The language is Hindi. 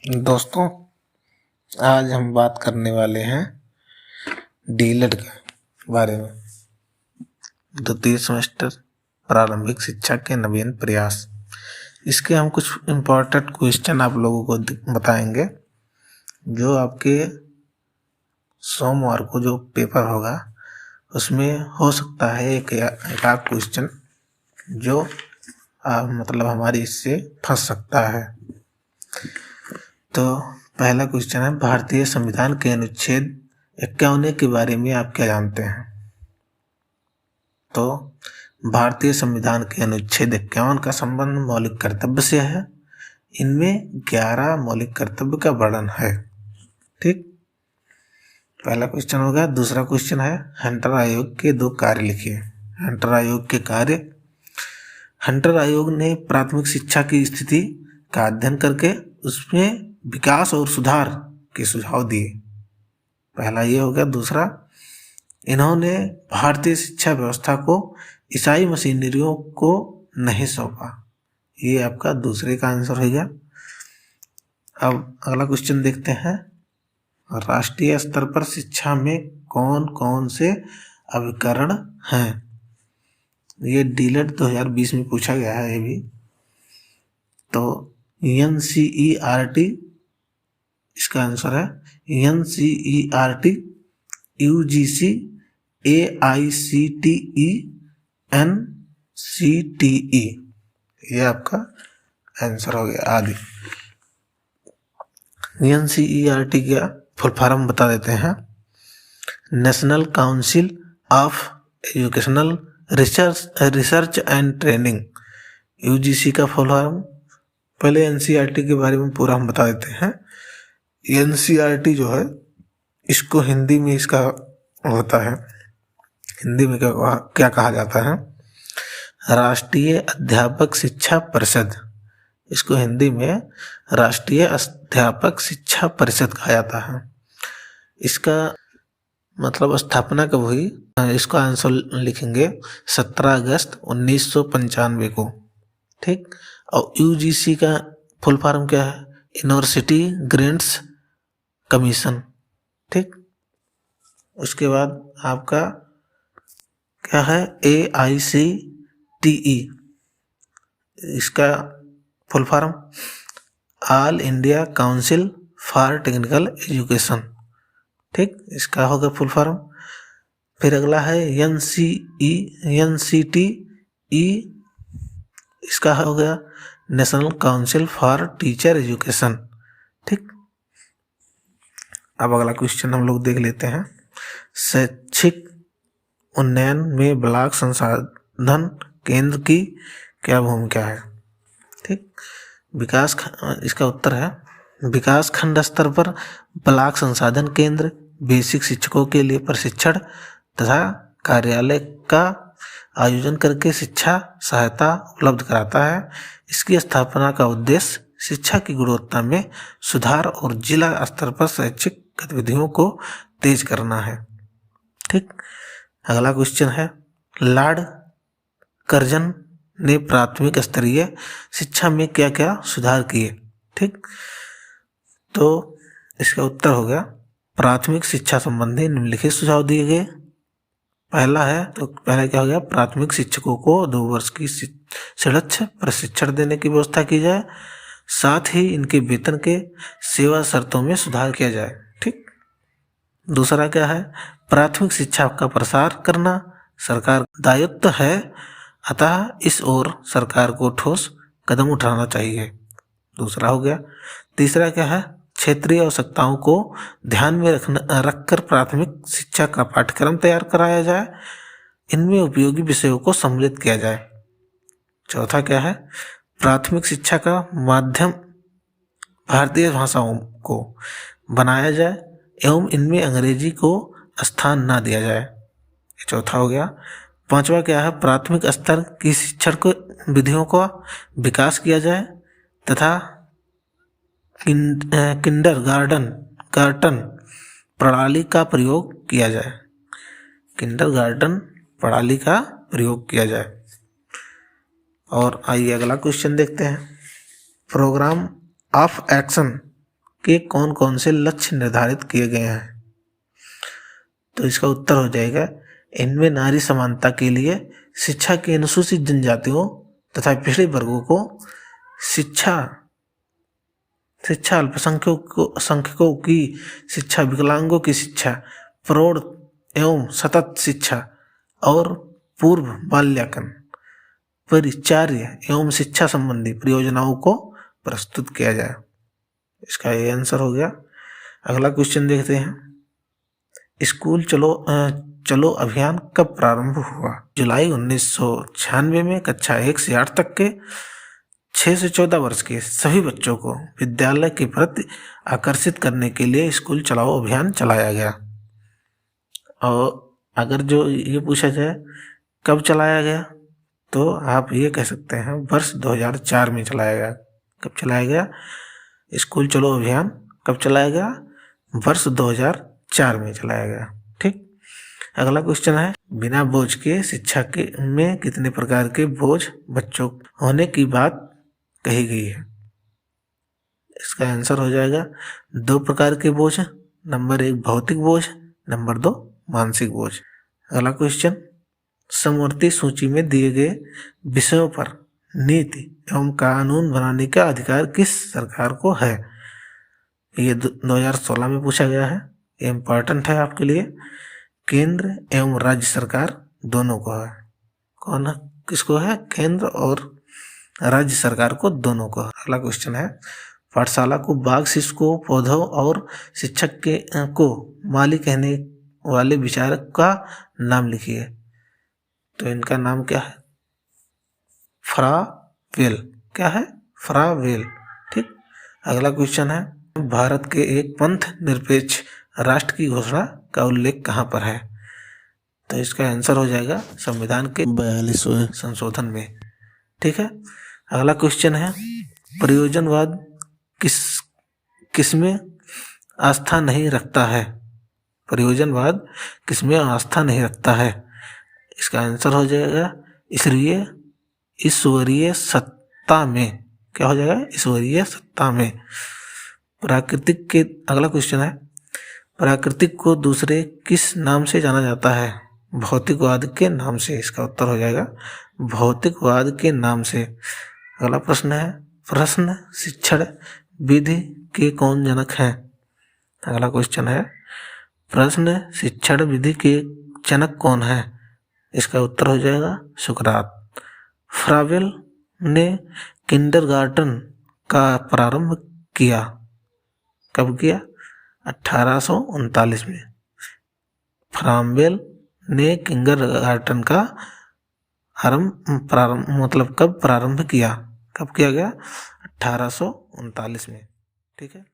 दोस्तों, आज हम बात करने वाले हैं डीएलएड के बारे में। द्वितीय सेमेस्टर प्रारंभिक शिक्षा के नवीन प्रयास। इसके हम कुछ इम्पोर्टेंट क्वेश्चन आप लोगों को बताएंगे, जो आपके सोमवार को जो पेपर होगा उसमें हो सकता है एक आध क्वेश्चन जो हमारी इससे फंस सकता है। तो पहला क्वेश्चन है, भारतीय संविधान के अनुच्छेद 51 के बारे में आप क्या जानते हैं? तो भारतीय संविधान के अनुच्छेद 51 का संबंध मौलिक कर्तव्य से है। इनमें 11 मौलिक कर्तव्य का वर्णन है। ठीक, पहला क्वेश्चन हो गया। दूसरा क्वेश्चन है, हंटर आयोग के 2 कार्य लिखिए। हंटर आयोग के कार्य। हंटर आयोग ने प्राथमिक शिक्षा की स्थिति का अध्ययन करके उसमें विकास और सुधार के सुझाव दिए। पहला ये हो गया। दूसरा, इन्होंने भारतीय शिक्षा व्यवस्था को ईसाई मशीनरियों को नहीं सौंपा। ये आपका दूसरे का आंसर हो गया। अब अगला क्वेश्चन देखते हैं, राष्ट्रीय स्तर पर शिक्षा में कौन कौन से अभिकरण हैं? ये डीएलएड 2020 में पूछा गया है। ये भी तो NCERT इसका आंसर है। NCERT, UGC, AICTE, NCTE। ये आपका आंसर हो गया आदि। NCERT का फुल फॉर्म बता देते हैं, national council of educational research and training. UGC का फुल फॉर्म, पहले NCERT के बारे में पूरा हम बता देते हैं। NCERT जो है, इसको हिंदी में इसका होता है, हिंदी में क्या कहा जाता है? राष्ट्रीय अध्यापक शिक्षा परिषद। इसको हिंदी में राष्ट्रीय अध्यापक शिक्षा परिषद कहा जाता है। इसका मतलब स्थापना कब हुई? इसका आंसर लिखेंगे 17 अगस्त 1995 को। ठीक, और UGC का फुल फॉर्म क्या है? University grants commission. ठीक, उसके बाद आपका क्या है? AICTE। इसका full form all India council for technical education. ठीक, इसका होगा फुल फॉर्म। फिर अगला है NCTE। इसका हो गया national council for teacher education. ठीक, अब अगला क्वेश्चन हम लोग देख लेते हैं, शैक्षिक उन्नयन में ब्लॉक संसाधन केंद्र की क्या भूमिका है? ठीक, इसका उत्तर है, विकास खंड स्तर पर ब्लॉक संसाधन केंद्र बेसिक शिक्षकों के लिए प्रशिक्षण तथा कार्यालय का आयोजन करके शिक्षा सहायता उपलब्ध कराता है। इसकी स्थापना का उद्देश्य शिक्षा की गुणवत्ता में सुधार और जिला स्तर पर शैक्षिक गतिविधियों को तेज करना है। ठीक, अगला क्वेश्चन है, लॉर्ड कर्जन ने प्राथमिक स्तरीय शिक्षा में क्या क्या सुधार किए? ठीक, तो इसका उत्तर हो गया, प्राथमिक शिक्षा संबंधी निम्नलिखित सुझाव दिए गए। पहला है, तो पहला क्या हो गया? प्राथमिक शिक्षकों को 2 वर्ष की सड़क्ष प्रशिक्षण देने की व्यवस्था की जाए, साथ ही इनके वेतन के सेवा शर्तों में सुधार किया जाए। ठीक, दूसरा क्या है? प्राथमिक शिक्षा का प्रसार करना सरकार दायित्व है, अतः इस ओर सरकार को ठोस कदम उठाना चाहिए। दूसरा हो गया। तीसरा क्या है? क्षेत्रीय आवश्यकताओं को ध्यान में रखकर प्राथमिक शिक्षा का पाठ्यक्रम तैयार कराया जाए, इनमें उपयोगी विषयों को सम्मिलित किया जाए। चौथा क्या है? प्राथमिक शिक्षा का माध्यम भारतीय भाषाओं को बनाया जाए एवं इनमें अंग्रेजी को स्थान ना दिया जाए। चौथा हो गया। पांचवा क्या है? प्राथमिक स्तर की शिक्षण को विधियों का विकास किया जाए तथा किंडरगार्टन प्रणाली का प्रयोग किया जाए। किंडरगार्टन प्रणाली का प्रयोग किया जाए। और आइए अगला क्वेश्चन देखते हैं, प्रोग्राम ऑफ एक्शन के कौन कौन से लक्ष्य निर्धारित किए गए हैं? तो इसका उत्तर हो जाएगा, इनमें नारी समानता के लिए शिक्षा के अनुसूचित जनजातियों तथा पिछड़े वर्गों को शिक्षा अल्पसंख्यकों की शिक्षा, विकलांगों की शिक्षा, प्रौढ़ एवं सतत शिक्षा और पूर्व बाल्याकन, परिचार्य एवं शिक्षा संबंधी परियोजनाओं को प्रस्तुत किया जाए। इसका ये आंसर हो गया। अगला क्वेश्चन देखते हैं, स्कूल चलो अभियान कब प्रारंभ हुआ? जुलाई 1996 में कक्षा 1 से 8 तक के 6 से 14 वर्ष के सभी बच्चों को विद्यालय के प्रति आकर्षित करने के लिए स्कूल चलाओ अभियान चलाया गया। और अगर जो ये पूछा जाए कब चलाया गया, तो आप ये कह सकते हैं वर्ष 2004 में चलाया गया। कब चलाया गया? स्कूल चलो अभियान कब चलाया गया? वर्ष 2004 में चलाया गया। ठीक। अगला क्वेश्चन है, बिना बोझ के शिक्षा के में कितने प्रकार के बोझ बच्चों होने की बात कही गई है? इसका आंसर हो जाएगा 2 प्रकार के बोझ। नंबर 1 भौतिक बोझ, नंबर 2 मानसिक बोझ। अगला क्वेश्चन, समवर्ती सूची में दिए गए विषयों पर नीति एवं कानून बनाने का अधिकार किस सरकार को है? ये 2016 में पूछा गया है। ये इम्पोर्टेंट है आपके लिए। केंद्र एवं राज्य सरकार दोनों को है। कौन है? किसको है? केंद्र और राज्य सरकार को दोनों को। अगला क्वेश्चन है, पाठशाला को बाग, शिशु को पौधों और शिक्षक को माली कहने वाले विचारक का नाम लिखिए। तो इनका नाम क्या है? फ्रावेल। क्या है? फ्रावेल। ठीक। अगला क्वेश्चन है, भारत के एक पंथ निरपेक्ष राष्ट्र की घोषणा का उल्लेख कहाँ पर है? तो इसका आंसर हो जाएगा संविधान के 42वें संशोधन में। ठीक है। अगला क्वेश्चन है, प्रयोजनवाद किसमें आस्था नहीं रखता है? प्रयोजनवाद किसमें आस्था नहीं रखता है? इसका आंसर हो जाएगा ईश्वरीय सत्ता में। क्या हो जाएगा? ईश्वरीय सत्ता में। प्राकृतिक के अगला क्वेश्चन है, प्राकृतिक को दूसरे किस नाम से जाना जाता है? भौतिकवाद के नाम से। इसका उत्तर हो जाएगा भौतिकवाद के नाम से। अगला प्रश्न है, प्रश्न शिक्षण विधि के कौन जनक हैं? अगला क्वेश्चन है, प्रश्न शिक्षण विधि के जनक कौन है? इसका उत्तर हो जाएगा सुकरात। फ्रावेल ने किंडरगार्टन का प्रारंभ किया। कब किया? 1839 में। फ्रावेल ने किंडरगार्टन का कब प्रारंभ किया? कब किया गया? 1839 में। ठीक है।